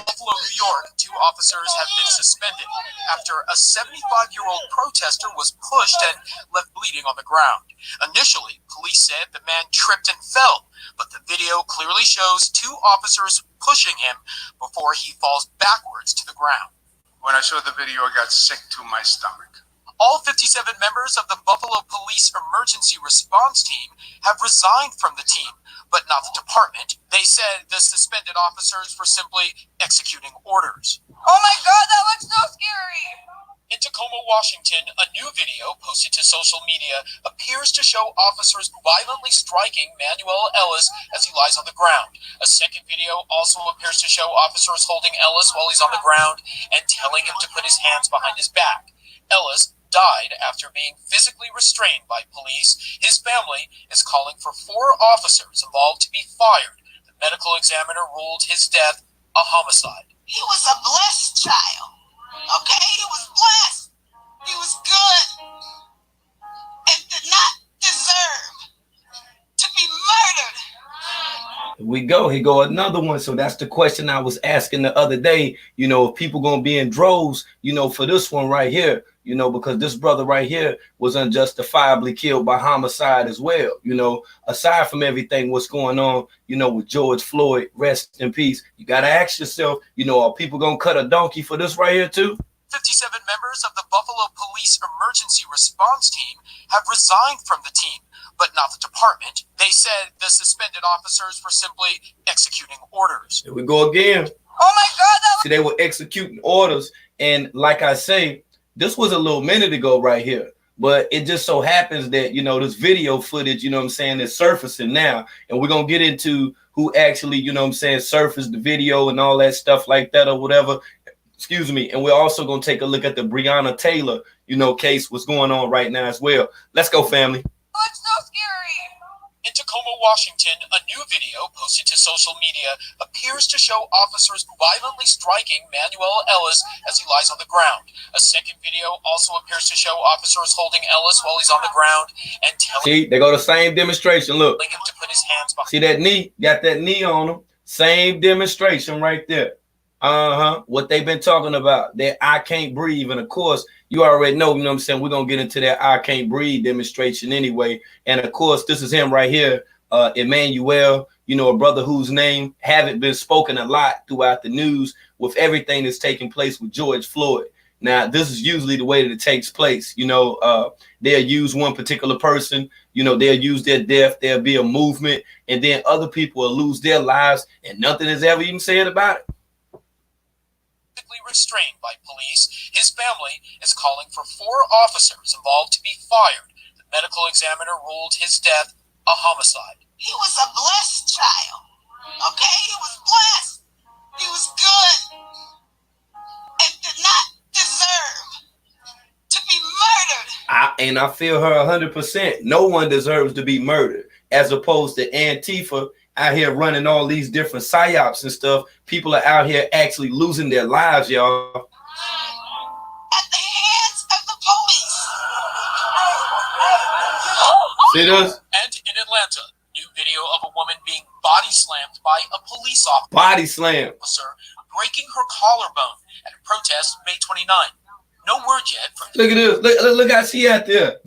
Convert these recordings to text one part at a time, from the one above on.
Buffalo, New York, 2 officers have been suspended after a 75-year-old protester was pushed and left bleeding on the ground. Initially, police said the man tripped and fell, but the video clearly shows 2 officers pushing him before he falls backwards to the ground. When I saw the video, I got sick to my stomach. All 57 members of the Buffalo Police Emergency Response Team have resigned from the team, but not the department. They said the suspended officers were simply executing orders. Oh my God, that looks so scary! In Tacoma, Washington, a new video posted to social media appears to show officers violently striking Manuel Ellis as he lies on the ground. A second video also appears to show officers holding Ellis while he's on the ground and telling him to put his hands behind his back. Ellis died after being physically restrained by police. His family is calling for 4 officers involved to be fired. The medical examiner ruled his death a homicide. He was a blessed child. Okay, he was blessed. He was good and did not deserve to be murdered. Here we go. Here go another one. So that's the question I was asking the other day. You know, if people gonna be in droves, you know, for this one right here, you know, because this brother right here was unjustifiably killed by homicide as well. You know, aside from everything what's going on, you know, with George Floyd, rest in peace, you got to ask yourself, you know, are people going to cut a donkey for this right here too? 57 members of the Buffalo Police Emergency Response Team have resigned from the team, but not the department. They said the suspended officers were simply executing orders. Here we go again. Oh my God. See, they were executing orders. And like I say, this was a little minute ago right here, but it just so happens that, you know, this video footage, you know what I'm saying, is surfacing now. And we're going to get into who actually, you know what I'm saying, surfaced the video and all that stuff like that or whatever. Excuse me. And we're also going to take a look at the Brianna Taylor, you know, case, what's going on right now as well. Let's go, family. Oh, it's so scary. In Tacoma, Washington, a new video posted to social media appears to show officers violently striking Manuel Ellis as he lies on the ground. A second video also appears to show officers holding Ellis while he's on the ground and telling See, they go the same demonstration. Look, him to put his hands behind. See that knee? Got that knee on him. Same demonstration right there. What they've been talking about, that I can't breathe. And of course, you already know, you know what I'm saying, we're going to get into that I can't breathe demonstration anyway. And of course, this is him right here, Emmanuel, you know, a brother whose name haven't been spoken a lot throughout the news with everything that's taking place with George Floyd. Now, this is usually the way that it takes place. You know, they'll use one particular person, you know, they'll use their death, there'll be a movement, and then other people will lose their lives and nothing is ever even said about it. Restrained by police. His family is calling for 4 officers involved to be fired. The medical examiner ruled his death a homicide. He was a blessed child. Okay, he was blessed. He was good and did not deserve to be murdered. I feel her 100%. No one deserves to be murdered, as opposed to Antifa out here running all these different psyops and stuff. People are out here actually losing their lives, y'all. At the hands of the police. See this? And in Atlanta, new video of a woman being body slammed by a police officer. Body slam. Breaking her collarbone at a protest May 29. No word yet from. Look at this. Look how she out there.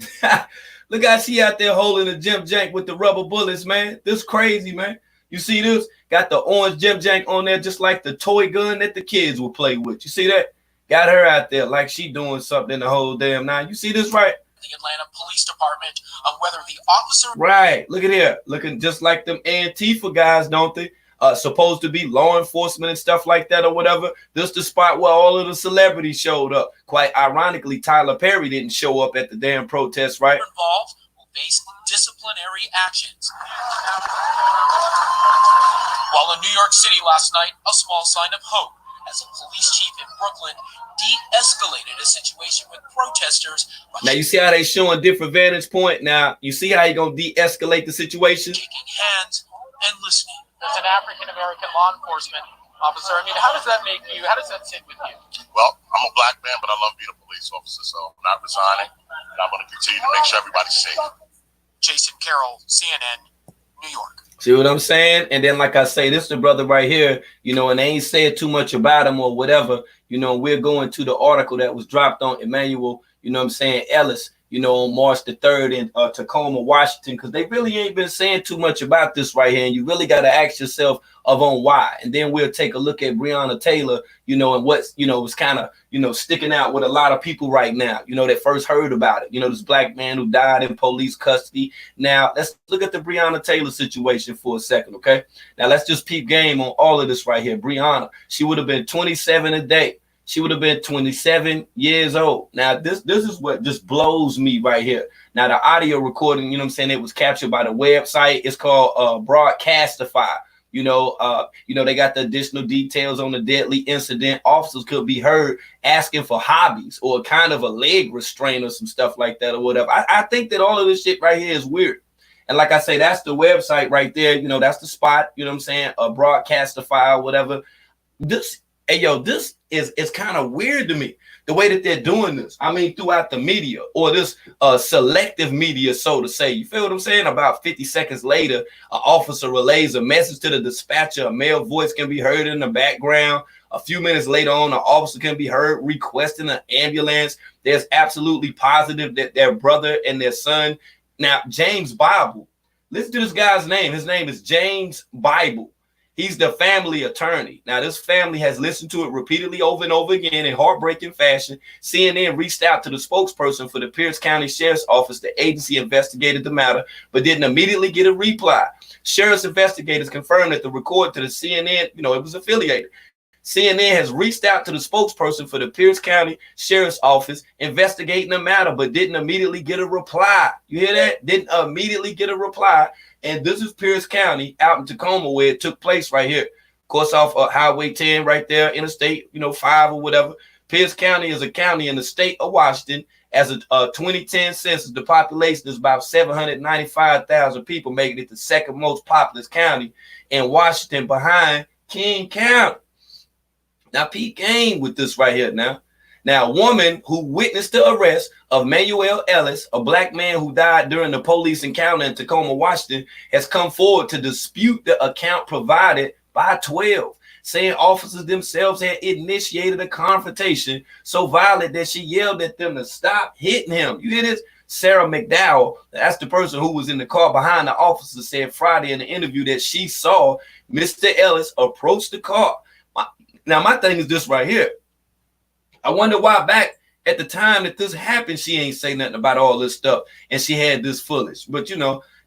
Look how she out there holding a Jim Jank with the rubber bullets, man. This crazy, man. You see this? Got the orange Jim Jank on there just like the toy gun that the kids will play with. You see that? Got her out there like she doing something the whole damn night. You see this, right? The Atlanta Police Department on whether the officer. Right. Look at here. Looking just like them Antifa guys, don't they? Supposed to be law enforcement and stuff like that or whatever. This is the spot where all of the celebrities showed up. Quite ironically, Tyler Perry didn't show up at the damn protest, right? Involved will face disciplinary actions. While in New York City last night, a small sign of hope as a police chief in Brooklyn de-escalated a situation with protesters. Now you see how they showing different vantage point. Now you see how you gonna de-escalate the situation. Shaking hands and listening. As an African-American law enforcement officer, I mean, how does that make you? How does that sit with you? Well, I'm a black man, but I love being a police officer, so I'm not resigning, and I'm going to continue to make sure everybody's safe. Jason Carroll, CNN, New York. See what I'm saying? And then, like I say, this is the brother right here, you know, and they ain't said too much about him or whatever. You know, we're going to the article that was dropped on Manuel, you know what I'm saying, Ellis, you know, on March the 3rd in Tacoma, Washington, because they really ain't been saying too much about this right here. And you really got to ask yourself on why. And then we'll take a look at Brianna Taylor, you know, and what's, you know, was kind of, you know, sticking out with a lot of people right now, you know, that first heard about it. You know, this black man who died in police custody. Now, let's look at the Brianna Taylor situation for a second, okay? Now, let's just peep game on all of this right here. Brianna, she would have been 27 a day. She would have been 27 years old. Now, this is what just blows me right here. Now, the audio recording, you know what I'm saying, it was captured by the website. It's called Broadcastify. You know, they got the additional details on the deadly incident. Officers could be heard asking for hobbies or kind of a leg restraint or some stuff like that or whatever. I think that all of this shit right here is weird. And like I say, that's the website right there. You know, that's the spot, you know what I'm saying, Broadcastify or whatever. This, hey, yo, this is kind of weird to me, the way that they're doing this. I mean, throughout the media or this selective media, so to say. You feel what I'm saying? About 50 seconds later, an officer relays a message to the dispatcher. A male voice can be heard in the background. A few minutes later on, an officer can be heard requesting an ambulance. There's absolutely positive that their brother and their son. Now, James Bible, listen to this guy's name. His name is James Bible. He's the family attorney. Now, this family has listened to it repeatedly over and over again in heartbreaking fashion. CNN reached out to the spokesperson for the Pierce County Sheriff's Office. The agency investigated the matter, but didn't immediately get a reply. Sheriff's investigators confirmed that the record to the CNN, you know, it was affiliated. CNN has reached out to the spokesperson for the Pierce County Sheriff's Office investigating the matter, but didn't immediately get a reply. You hear that? Didn't immediately get a reply. And this is Pierce County out in Tacoma where it took place right here. Of course, off Highway 10 right there, Interstate, 5 or whatever. Pierce County is a county in the state of Washington. As a 2010 census, the population is about 795,000 people, making it the second most populous county in Washington behind King County. Now, peep game with this right here now. Now, a woman who witnessed the arrest of Manuel Ellis, a black man who died during the police encounter in Tacoma, Washington, has come forward to dispute the account provided by 12, saying officers themselves had initiated a confrontation so violent that she yelled at them to stop hitting him. You hear this? Sarah McDowell, that's the person who was in the car behind the officer, said Friday in the interview that she saw Mr. Ellis approach the car. Now, my thing is this right here. I wonder why back at the time that this happened, she ain't say nothing about all this stuff and she had this footage. But,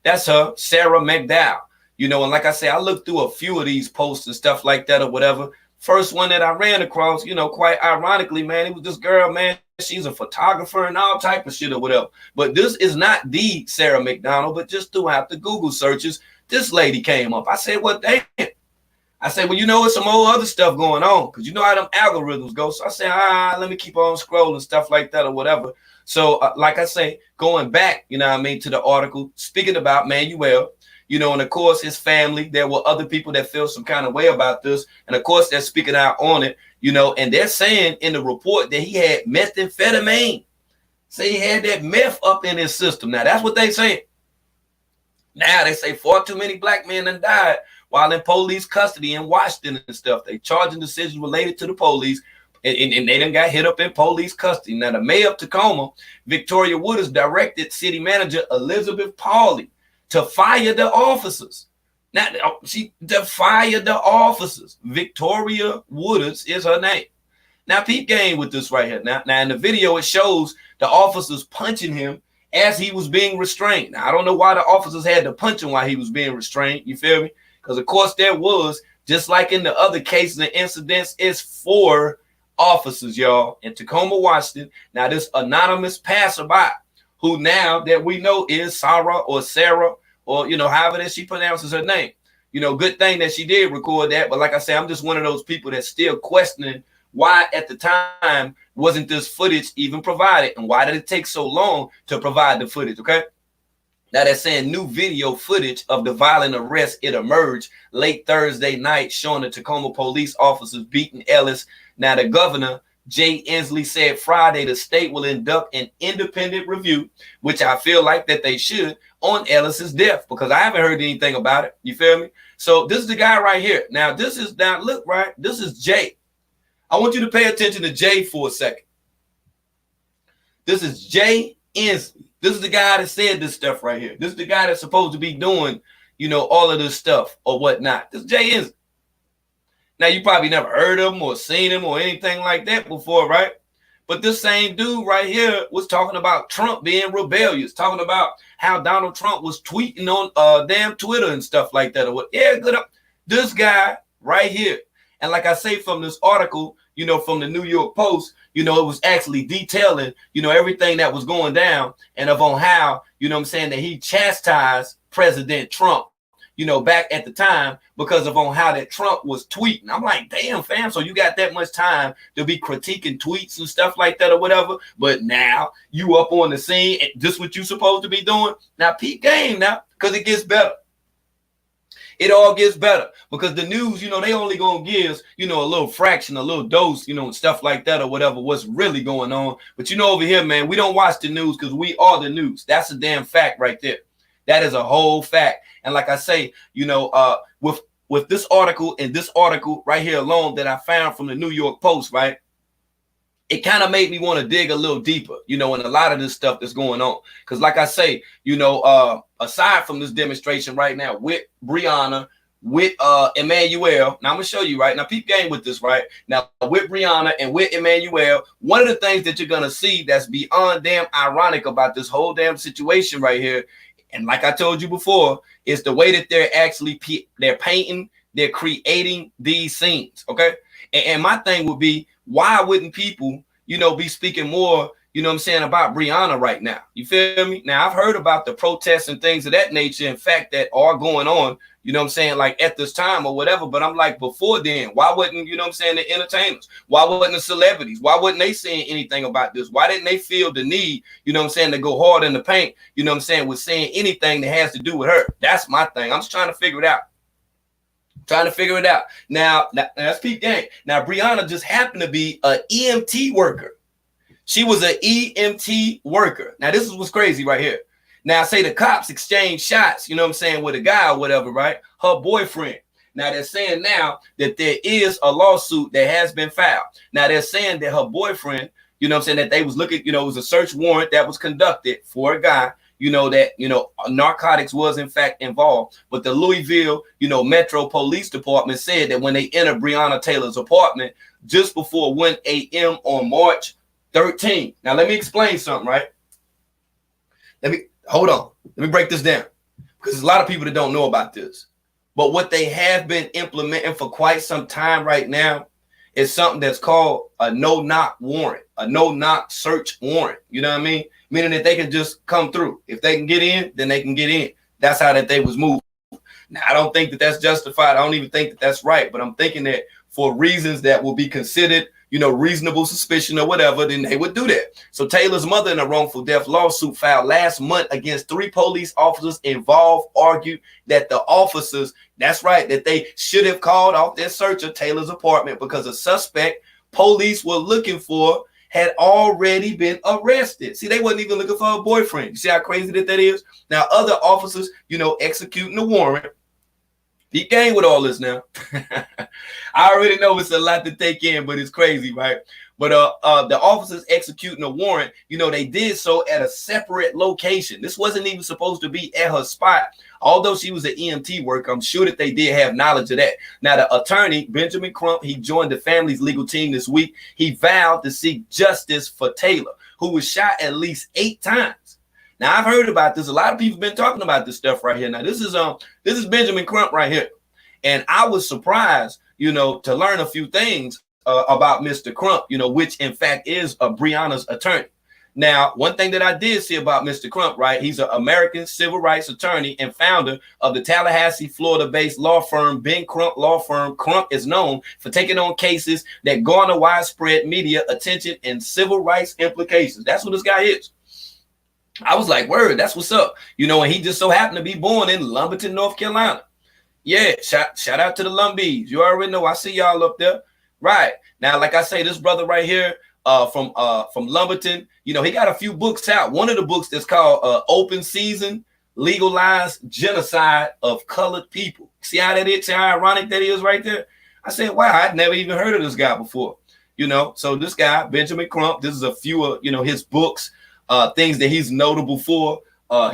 that's her, Sarah McDowell. And like I say, I looked through a few of these posts and stuff like that or whatever. First one that I ran across, quite ironically, man, it was this girl, man. She's a photographer and all type of shit or whatever. But this is not the Sarah McDonald, but just throughout the Google searches, this lady came up. I said, well, damn. I said, well, it's some old other stuff going on because you know how them algorithms go. So I said, let me keep on scrolling, stuff like that or whatever. So like I say, going back, to the article, speaking about Manuel, and of course, his family, there were other people that feel some kind of way about this. And of course, they're speaking out on it, and they're saying in the report that he had methamphetamine. Say he had that meth up in his system. Now, that's what they say. Now, they say far too many black men have died while in police custody in Washington and stuff. They charging decisions related to the police, and they done got hit up in police custody. Now, the mayor of Tacoma, Victoria Wooders, directed city manager Elizabeth Pauley to fire the officers. Now, to fire the officers. Victoria Wooders is her name. Now, peep game with this right here. Now, in the video, it shows the officers punching him as he was being restrained. Now, I don't know why the officers had to punch him while he was being restrained. You feel me? Because, of course, there was, just like in the other cases and incidents, it's 4 officers, y'all, in Tacoma, Washington. Now, this anonymous passerby, who now that we know is Sarah or however that she pronounces her name. Good thing that she did record that. But like I say, I'm just one of those people that's still questioning why at the time wasn't this footage even provided? And why did it take so long to provide the footage, okay? Now they're saying new video footage of the violent arrest, it emerged late Thursday night showing the Tacoma police officers beating Ellis. Now the governor, Jay Inslee, said Friday the state will conduct an independent review, which I feel like that they should, on Ellis's death because I haven't heard anything about it. You feel me? So this is the guy right here. Now this is look right. This is Jay. I want you to pay attention to Jay for a second. This is Jay Inslee. This is the guy that said this stuff right here. This is the guy that's supposed to be doing, you know, all of this stuff or whatnot. This is Jay Inslee. Now you probably never heard of him or seen him or anything like that before, right? But this same dude right here was talking about Trump being rebellious, talking about how Donald Trump was tweeting on damn Twitter and stuff like that. Or what? Yeah, good up. This guy right here. And like I say from this article, you know, from the New York Post, you know, it was actually detailing, you know, everything that was going down and on how, you know what I'm saying, that he chastised President Trump, you know, back at the time because of on how that Trump was tweeting. I'm like, damn, fam, so you got that much time to be critiquing tweets and stuff like that or whatever. But now you up on the scene and this what you supposed to be doing. Now peep game now, because it gets better. It all gets better because the news, you know, they only gonna give, you know, a little fraction, a little dose, you know, and stuff like that or whatever, what's really going on. But you know, over here, man, we don't watch the news because we are the news. That's a damn fact right there. That is a whole fact. And like I say, you know, with this article and this article right here alone that I found from the New York Post, right? It kind of made me want to dig a little deeper, you know, in a lot of this stuff that's going on. Because like I say, you know, aside from this demonstration right now with Brianna, with Emmanuel, now I'm going to show you right now, peep game with this right now with Brianna and with Emmanuel. One of the things that you're going to see that's beyond damn ironic about this whole damn situation right here. And like I told you before, is the way that they're actually they're painting, they're creating these scenes. OK, and my thing would be, why wouldn't people, you know, be speaking more, you know what I'm saying, about Brianna right now? You feel me? Now, I've heard about the protests and things of that nature, in fact, that are going on, you know what I'm saying, like at this time or whatever. But I'm like, before then, why wouldn't, you know what I'm saying, the entertainers? Why wouldn't the celebrities? Why wouldn't they saying anything about this? Why didn't they feel the need, you know what I'm saying, to go hard in the paint, you know what I'm saying, with saying anything that has to do with her? That's my thing. I'm just trying to figure it out. Now, that's peak game. Now, Brianna just happened to be an EMT worker. She was an EMT worker. Now, this is what's crazy right here. Now, say the cops exchanged shots, you know what I'm saying, with a guy or whatever, right? Her boyfriend. Now, they're saying now that there is a lawsuit that has been filed. Now, they're saying that her boyfriend, you know what I'm saying, that they was looking, you know, it was a search warrant that was conducted for a guy, you know, that, you know, narcotics was in fact involved. But the Louisville, you know, Metro Police Department said that when they entered Brianna Taylor's apartment just before 1 a.m. on March 13th. Now, let me explain something, right? Hold on. Let me break this down because there's a lot of people that don't know about this. But what they have been implementing for quite some time right now is something that's called a no-knock warrant, a no-knock search warrant. You know what I mean? Meaning that they can just come through. If they can get in, then they can get in. That's how that they was moving. Now, I don't think that that's justified. I don't even think that that's right. But I'm thinking that for reasons that will be considered, you know, reasonable suspicion or whatever, then they would do that. So Taylor's mother in a wrongful death lawsuit filed last month against 3 police officers involved argued that the officers, that's right, that they should have called off their search of Taylor's apartment because a suspect police were looking for had already been arrested. See, they wasn't even looking for her boyfriend. You see how crazy that is? Now, other officers, you know, executing the warrant. He came with all this now. I already know it's a lot to take in, but it's crazy, right? But the officers executing a warrant, you know, they did so at a separate location. This wasn't even supposed to be at her spot. Although she was an EMT worker, I'm sure that they did have knowledge of that. Now, the attorney, Benjamin Crump, he joined the family's legal team this week. He vowed to seek justice for Taylor, who was shot at least 8 times. Now, I've heard about this. A lot of people have been talking about this stuff right here. Now, this is Benjamin Crump right here. And I was surprised, you know, to learn a few things about Mr. Crump, you know, which in fact is Brianna's attorney. Now, one thing that I did see about Mr. Crump, right, he's an American civil rights attorney and founder of the Tallahassee, Florida-based law firm, Ben Crump Law Firm. Crump is known for taking on cases that garner widespread media attention and civil rights implications. That's what this guy is. I was like, word, that's what's up. You know, and he just so happened to be born in Lumberton, North Carolina. Yeah, shout out to the Lumbees. You already know, I see y'all up there. Right. Now, like I say, this brother right here from Lumberton, you know, he got a few books out. One of the books that's called Open Season, legalized genocide of colored people. See how that is? See how ironic that is right there? I said, wow, I'd never even heard of this guy before. You know, so this guy, Benjamin Crump, this is a few of, his books, things that he's notable for.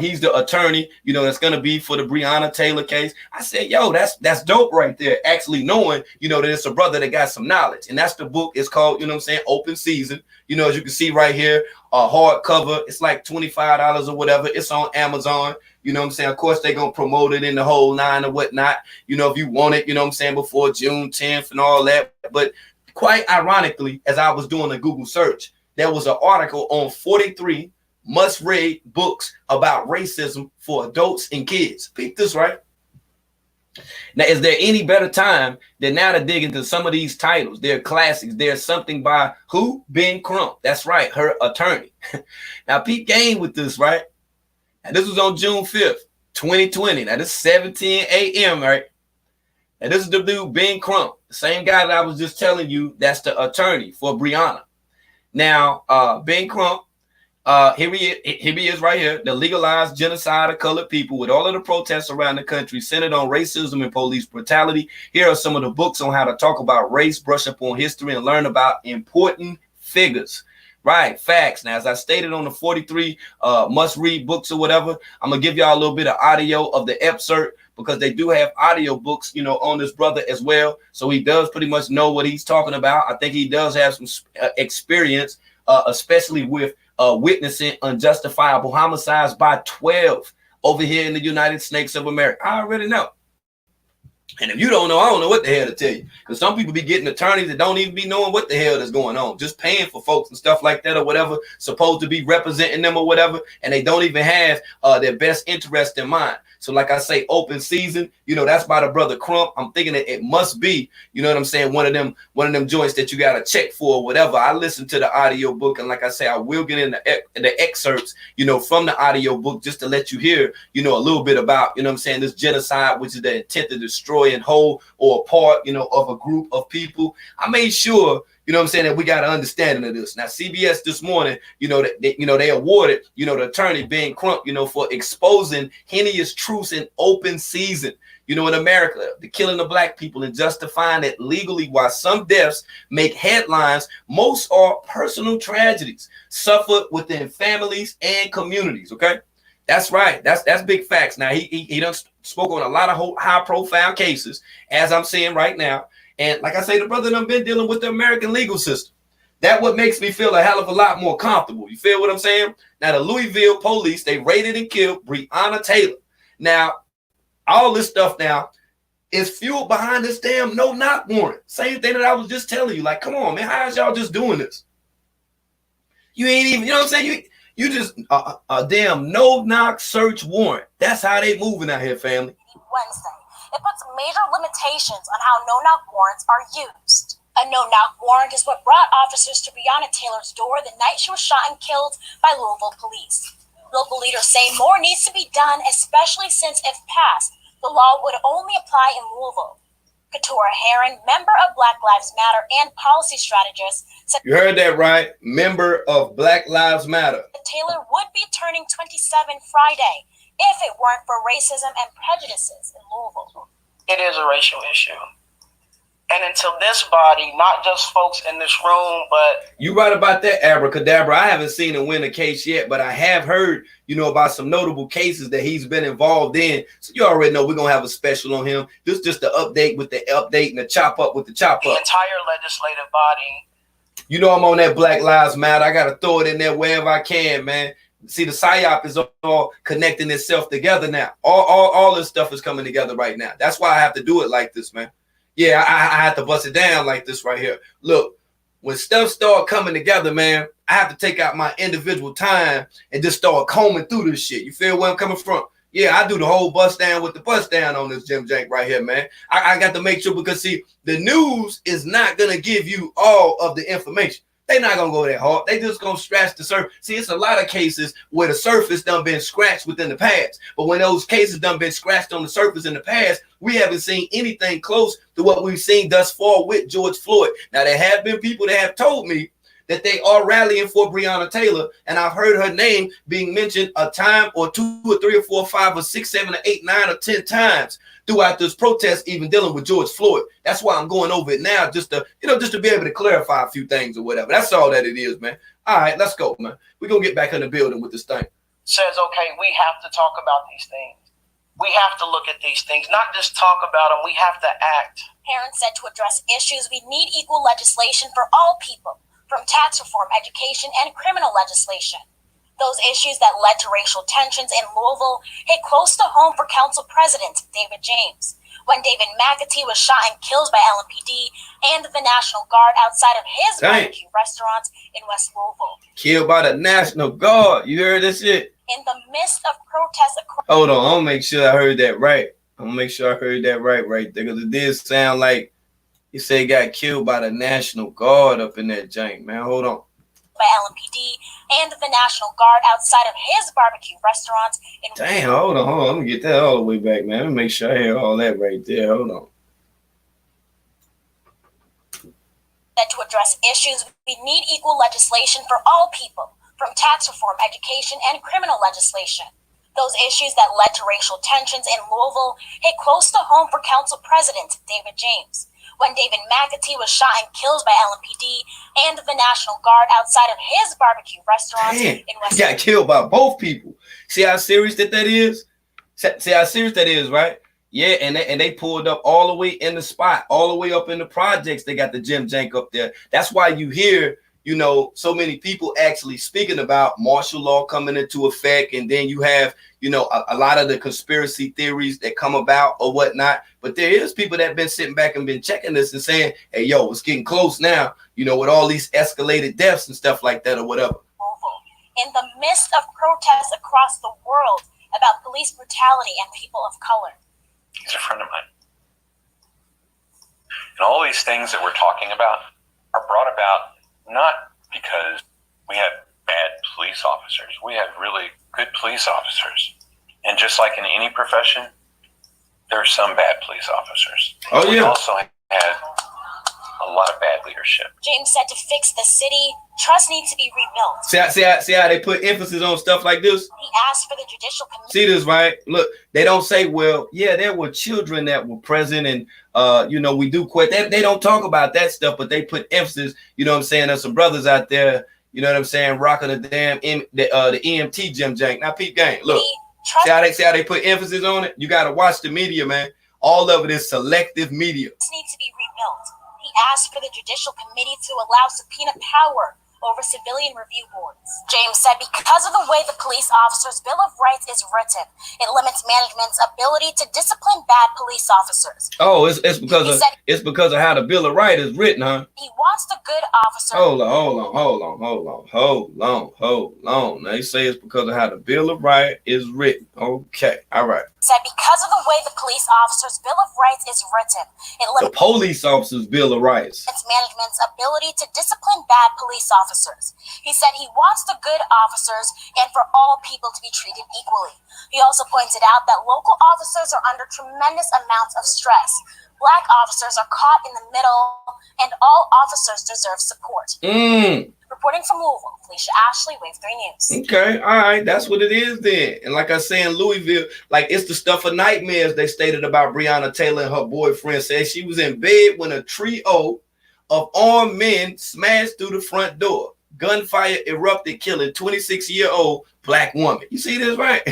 He's the attorney, that's going to be for the Brianna Taylor case. I said, yo, that's dope right there. Actually knowing, that it's a brother that got some knowledge. And that's the book. It's called, Open Season. As you can see right here, hardcover. It's like $25 or whatever. It's on Amazon. Of course, they're going to promote it in the whole line or whatnot. If you want it, before June 10th and all that. But quite ironically, as I was doing a Google search, there was an article on 43 must-read books about racism for adults and kids. Peep this, right? Now, is there any better time than now to dig into some of these titles? They're classics. There's something by who? Ben Crump. That's right, her attorney. Now, peep game with this, right? And this was on June 5th, 2020. Now, this is 7:10 a.m., right? And this is the dude, Ben Crump, the same guy that I was just telling you, that's the attorney for Brianna. Now, Ben Crump, here he is right here. The legalized genocide of colored people with all of the protests around the country centered on racism and police brutality. Here are some of the books on how to talk about race, brush up on history, and learn about important figures. Right, facts. Now, as I stated on the 43 must-read books or whatever, I'm going to give y'all a little bit of audio of the excerpt because they do have audio books, on this brother as well. So he does pretty much know what he's talking about. I think he does have some experience, especially with witnessing unjustifiable homicides by 12 over here in the United States of America. I already know. And if you don't know, I don't know what the hell to tell you. Because some people be getting attorneys that don't even be knowing what the hell is going on. Just paying for folks and stuff like that or whatever, supposed to be representing them or whatever. And they don't even have their best interest in mind. So like I say, Open Season, that's by the brother Crump. I'm thinking that it must be, one of them joints that you got to check for or whatever. I listened to the audio book. And like I say, I will get in the excerpts, from the audio book just to let you hear, a little bit about, this genocide, which is the intent to destroy in whole or a part, of a group of people. I made sure, that we got an understanding of this. Now, CBS this morning, they awarded, the attorney Ben Crump, for exposing heinous truths in Open Season, in America, the killing of black people and justifying it legally. While some deaths make headlines, most are personal tragedies suffered within families and communities. Okay. That's right. That's big facts. Now, he done spoke on a lot of high profile cases, as I'm saying right now. And like I say, the brother done been dealing with the American legal system. That's what makes me feel a hell of a lot more comfortable. You feel what I'm saying? Now, the Louisville police, they raided and killed Brianna Taylor. Now, all this stuff now is fueled behind this damn no-knock warrant. Same thing that I was just telling you. Like, come on, man. How is y'all just doing this? You ain't even, what I'm saying? You just a damn no-knock search warrant. That's how they moving out here, family. Wednesday. It puts major limitations on how no-knock warrants are used. A no-knock warrant is what brought officers to Brianna Taylor's door the night she was shot and killed by Louisville police. Local leaders say more needs to be done, especially since, if passed, the law would only apply in Louisville. Katura Heron, member of Black Lives Matter and policy strategist, said you heard that right, member of Black Lives Matter. Taylor would be turning 27 Friday if it weren't for racism and prejudices in Louisville. It is a racial issue. And until this body, not just folks in this room, but... You right about that, abracadabra. I haven't seen him win a case yet, but I have heard, about some notable cases that he's been involved in. So you already know we're going to have a special on him. This is just the update with the update and the chop up with the chop up. The entire legislative body. I'm on that Black Lives Matter. I got to throw it in there wherever I can, man. See, the PSYOP is all connecting itself together now. All this stuff is coming together right now. That's why I have to do it like this, man. Yeah, I have to bust it down like this right here. Look, when stuff start coming together, man, I have to take out my individual time and just start combing through this shit. You feel where I'm coming from? Yeah, I do the whole bust down with the bust down on this Jim Jank right here, man. I got to make sure because, see, the news is not going to give you all of the information. They're not going to go that hard. They just going to scratch the surface. See, it's a lot of cases where the surface done been scratched within the past. But when those cases done been scratched on the surface in the past, we haven't seen anything close to what we've seen thus far with George Floyd. Now, there have been people that have told me that they are rallying for Brianna Taylor, and I've heard her name being mentioned a time or two or three or four or five or six, 7 or 8, 9 or 10 times throughout this protest, even dealing with George Floyd. That's why I'm going over it now, just to be able to clarify a few things or whatever. That's all that it is, man. All right, let's go, man. We're gonna get back in the building with this thing. Says, okay, we have to talk about these things. We have to look at these things, not just talk about them. We have to act. Parents said to address issues, we need equal legislation for all people, from tax reform, education, and criminal legislation. Those issues that led to racial tensions in Louisville hit close to home for Council President David James, when David McAtee was shot and killed by LMPD and the National Guard outside of his barbecue restaurant in West Louisville. Killed by the National Guard. You heard this shit? In the midst of protests across... Hold on, I'm gonna make sure I heard that right. I'm gonna make sure I heard that right there, because it did sound like you said he got killed by the National Guard up in that jank, man. Hold on. By LMPD and the National Guard outside of his barbecue restaurant in... Damn, hold on. Let me get that all the way back, man. Let me make sure I hear all that right there. Hold on. That to address issues, we need equal legislation for all people, from tax reform, education, and criminal legislation. Those issues that led to racial tensions in Louisville hit close to home for Council President David James, when David McAtee was shot and killed by LMPD and the National Guard outside of his barbecue restaurant in West... He got killed by both people. See how serious that is? See how serious that is, right? Yeah, and they pulled up all the way in the spot, all the way up in the projects. They got the Jim Jank up there. That's why you hear, so many people actually speaking about martial law coming into effect, and then you have, a lot of the conspiracy theories that come about or whatnot. But there is people that have been sitting back and been checking this and saying, hey, yo, it's getting close now, with all these escalated deaths and stuff like that or whatever. In the midst of protests across the world about police brutality and people of color. He's a friend of mine. And all these things that we're talking about are brought about not because we have bad police officers. We have really good police officers. And just like in any profession, there are some bad police officers. Oh, yeah. We also had a lot of bad leadership. James said to fix the city, trust needs to be rebuilt. See how they put emphasis on stuff like this? He asked for the judicial committee. See this, right? Look, they don't say, well, yeah, there were children that were present and, we do quit. They don't talk about that stuff, but they put emphasis, There's some brothers out there, rocking the damn, the EMT Jim Jank. Now, peep gang, look, see how they put emphasis on it? You got to watch the media, man. All of it is selective media. This needs to be rebuilt. He asked for the judicial committee to allow subpoena power over civilian review boards. James said because of the way the police officers' Bill of Rights is written, it limits management's ability to discipline bad police officers. Oh, it's because of how the Bill of Rights is written, huh? He wants the good officer. Hold on. They say it's because of how the Bill of Rights is written. Okay, all right. Said because of the way the police officers' Bill of Rights is written, it limits the police officers' Bill of Rights. It's management's ability to discipline bad police officers. He said he wants the good officers and for all people to be treated equally. He also pointed out that local officers are under tremendous amounts of stress. Black officers are caught in the middle, and all officers deserve support. Reporting from Louisville, Felicia Ashley, Wave 3 News. Okay, all right, that's what it is then. And like I say in Louisville, it's the stuff of nightmares they stated about Brianna Taylor and her boyfriend. Said she was in bed when a trio of armed men smashed through the front door. Gunfire erupted, killing 26-year-old black woman. You see this, right?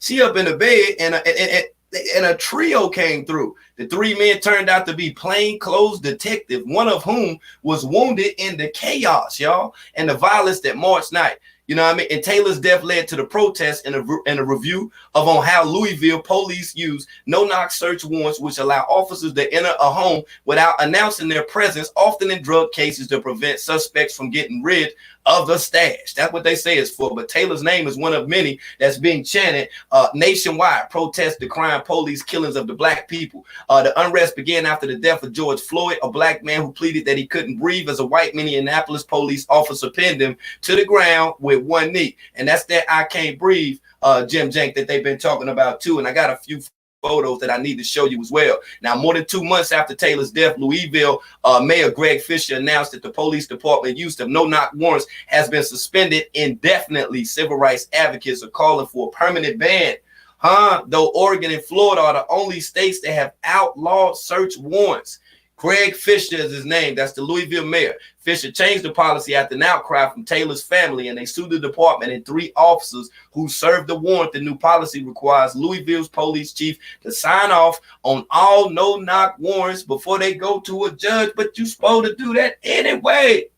She up in the bed and a trio came through. The 3 men turned out to be plainclothes detectives, one of whom was wounded in the chaos, y'all, and the violence that March night. And Taylor's death led to the protest and a review on how Louisville police use no-knock search warrants, which allow officers to enter a home without announcing their presence, often in drug cases, to prevent suspects from getting rid of the stash. That's what they say it's for. But Taylor's name is one of many that's being chanted nationwide. Protest decrying police killings of the black people. The unrest began after the death of George Floyd, a black man who pleaded that he couldn't breathe as a white Minneapolis police officer pinned him to the ground with one knee. And that's that I can't breathe Jim Jank that they've been talking about too. And I got a few photos that I need to show you as well. Now, more than 2 months after Taylor's death, Louisville Mayor Greg Fisher announced that the police department use of no-knock warrants has been suspended indefinitely. Civil rights advocates are calling for a permanent ban. Though Oregon and Florida are the only states that have outlawed search warrants. Greg Fisher is his name. That's the Louisville mayor. Fisher changed the policy after an outcry from Taylor's family, and they sued the department and 3 officers who served the warrant. The new policy requires Louisville's police chief to sign off on all no-knock warrants before they go to a judge, but you're supposed to do that anyway.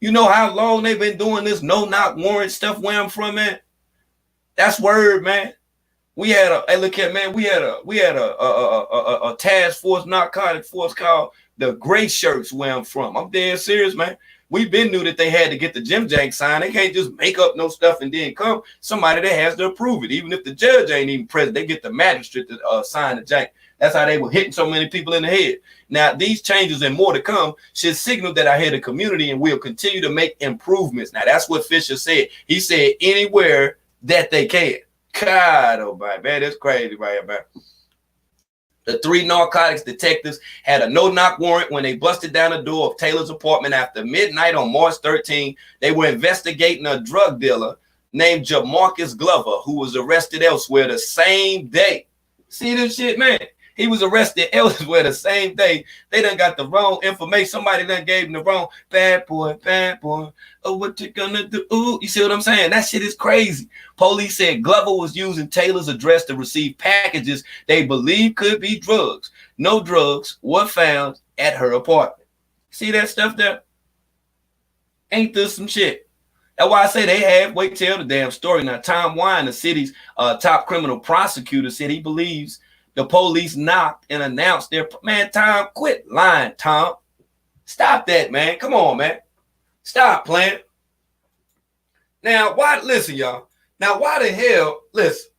You know how long they've been doing this no-knock warrant stuff where I'm from, man? That's word, man. We had a task force, narcotic force called the Gray Shirts where I'm from. I'm dead serious, man. We've been knew that they had to get the Jim Jank sign. They can't just make up no stuff and then come. Somebody that has to approve it. Even if the judge ain't even present, they get the magistrate to sign the jank. That's how they were hitting so many people in the head. Now, these changes and more to come should signal that I hear the community and will continue to make improvements. Now, that's what Fisher said. He said anywhere that they can. God, oh my man, that's crazy right man. The 3 narcotics detectives had a no-knock warrant when they busted down the door of Taylor's apartment after midnight on March 13. They were investigating a drug dealer named Jamarcus Glover, who was arrested elsewhere the same day. See this shit, man? He was arrested elsewhere the same day. They done got the wrong information. Somebody done gave him the wrong bad boy. Oh, what you gonna do? Ooh, you see what I'm saying? That shit is crazy. Police said Glover was using Taylor's address to receive packages they believe could be drugs. No drugs were found at her apartment. See that stuff there? Ain't this some shit? That's why I say they halfway tell the damn story. Now, Tom Wine, the city's top criminal prosecutor, said he believes the police knocked and announced their man. Tom, quit lying, Tom. Stop that, man. Come on, man. Stop playing. Now, why? Listen, y'all. Now, why the hell? Listen.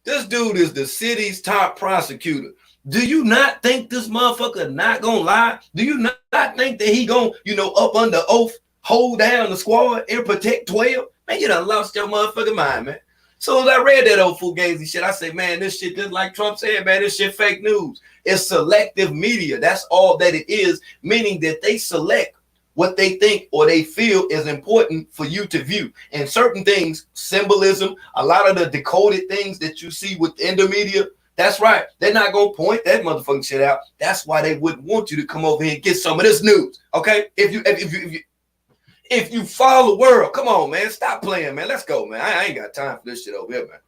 This dude is the city's top prosecutor. Do you not think this motherfucker not gonna lie? Do you not think that he gonna, up under oath, hold down the squad and protect 12? Man, you done lost your motherfucking mind, man. So as I read that old fugazi shit, I say, man, this shit, just like Trump said, man, this shit fake news. It's selective media. That's all that it is, meaning that they select what they think or they feel is important for you to view. And certain things, symbolism, a lot of the decoded things that you see within the media, that's right. They're not going to point that motherfucking shit out. That's why they wouldn't want you to come over here and get some of this news, okay? If you follow the world, come on, man. Stop playing, man. Let's go, man. I ain't got time for this shit over here, man.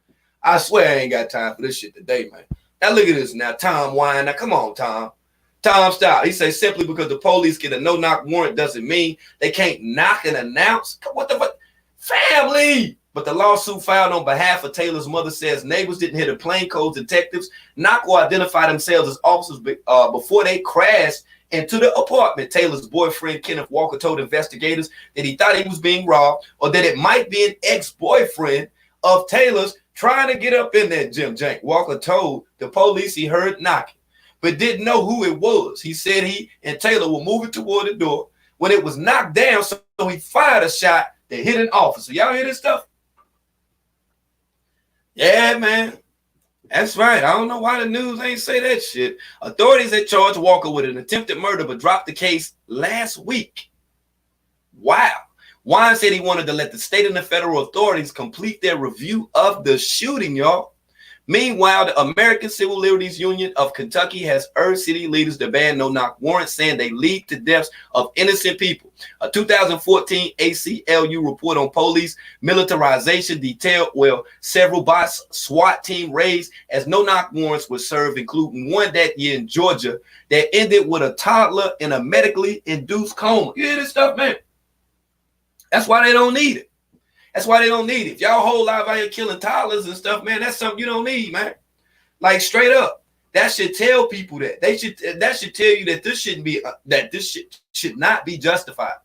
I swear I ain't got time for this shit today, man. Now look at this now. Tom Wine. Now come on, Tom. Tom, stop. He says simply because the police get a no-knock warrant doesn't mean they can't knock and announce. What the fuck? Family. But the lawsuit filed on behalf of Taylor's mother says neighbors didn't hear the plainclothes detectives knock or identify themselves as officers before they crashed into the apartment. Taylor's boyfriend, Kenneth Walker, told investigators that he thought he was being robbed or that it might be an ex-boyfriend of Taylor's trying to get up in that Jim Jank. Walker told the police he heard knocking, but didn't know who it was. He said he and Taylor were moving toward the door when it was knocked down, so he fired a shot that hit an officer. Y'all hear this stuff? Yeah, man. That's right. I don't know why the news ain't say that shit. Authorities had charged Walker with an attempted murder, but dropped the case last week. Wow. Wine said he wanted to let the state and the federal authorities complete their review of the shooting, y'all. Meanwhile, the American Civil Liberties Union of Kentucky has urged city leaders to ban no-knock warrants, saying they lead to deaths of innocent people. A 2014 ACLU report on police militarization detailed several SWAT team raids as no-knock warrants were served, including one that year in Georgia that ended with a toddler in a medically induced coma. You hear this stuff, man? That's why they don't need it. That's why they don't need it. If y'all whole life out here killing toddlers and stuff, man, that's something you don't need, man. Like straight up, that should tell people that that should tell you that this shouldn't be that this shit should not be justified.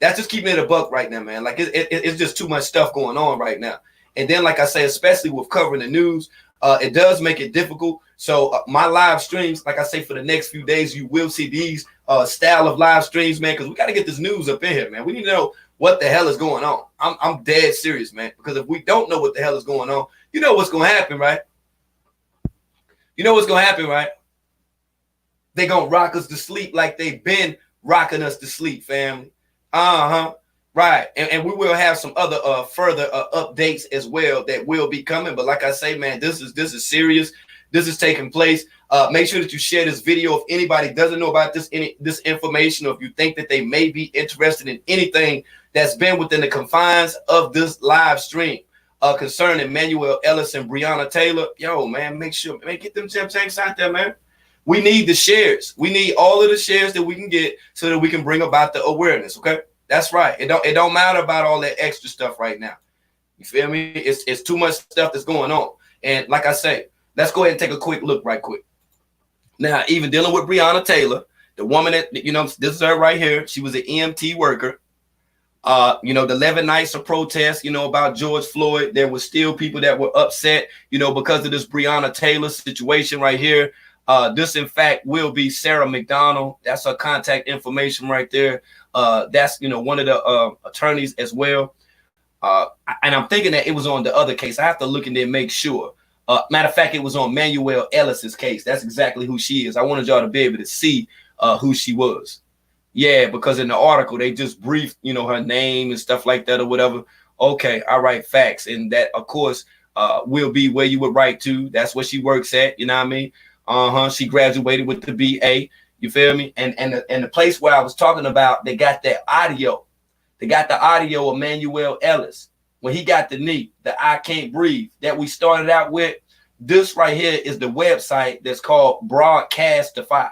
That's just keeping it a buck right now, man. Like it's just too much stuff going on right now. And then, like I say, especially with covering the news, it does make it difficult. So my live streams, like I say, for the next few days, you will see these style of live streams, man, because we got to get this news up in here, man. We need to know what the hell is going on. I'm dead serious, man, because if we don't know what the hell is going on, you know what's going to happen, right? You know what's gonna happen, right? They gonna rock us to sleep like they've been rocking us to sleep, family. Right. And we will have some other further updates as well that will be coming. But like I say, man, this is serious. This is taking place. Make sure that you share this video if anybody doesn't know about this information, or if you think that they may be interested in anything that's been within the confines of this live stream concerning Manuel Ellis and Brianna Taylor. Yo, man, make sure, man, get them gem tanks out there, man. We need the shares. We need all of the shares that we can get so that we can bring about the awareness. Okay, that's right. It don't matter about all that extra stuff right now. You feel me? It's too much stuff that's going on. And like I say, let's go ahead and take a quick look right quick. Now, even dealing with Brianna Taylor, the woman that, you know, this is her right here. She was an EMT worker. You know, the 11 nights of protest, you know, about George Floyd, there were still people that were upset, you know, because of this Brianna Taylor situation right here. This, in fact, will be Sarah McDonald. That's her contact information right there. That's, you know, one of the attorneys as well. And I'm thinking that it was on the other case. I have to look in there and make sure. Matter of fact, it was on Manuel Ellis's case. That's exactly who she is. I wanted y'all to be able to see who she was. Yeah, because in the article, they just briefed, you know, her name and stuff like that or whatever. Okay, all right, facts. And that, of course, will be where you would write to. That's where she works at, you know what I mean? She graduated with the BA, you feel me? And the place where I was talking about, they got that audio. They got the audio of Manuel Ellis when he got the knee, the I Can't Breathe that we started out with. This right here is the website that's called Broadcastify.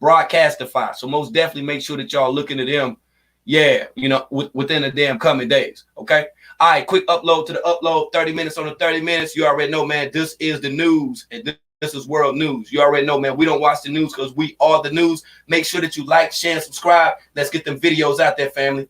Broadcastify. So most definitely make sure that y'all looking at them. Yeah, you know, within the damn coming days. Okay. All right, quick upload to the upload. 30 minutes on the 30 minutes. You already know, man, this is the news. And this is world news. You already know, man, we don't watch the news because we are the news. Make sure that you like, share, and subscribe. Let's get them videos out there, family.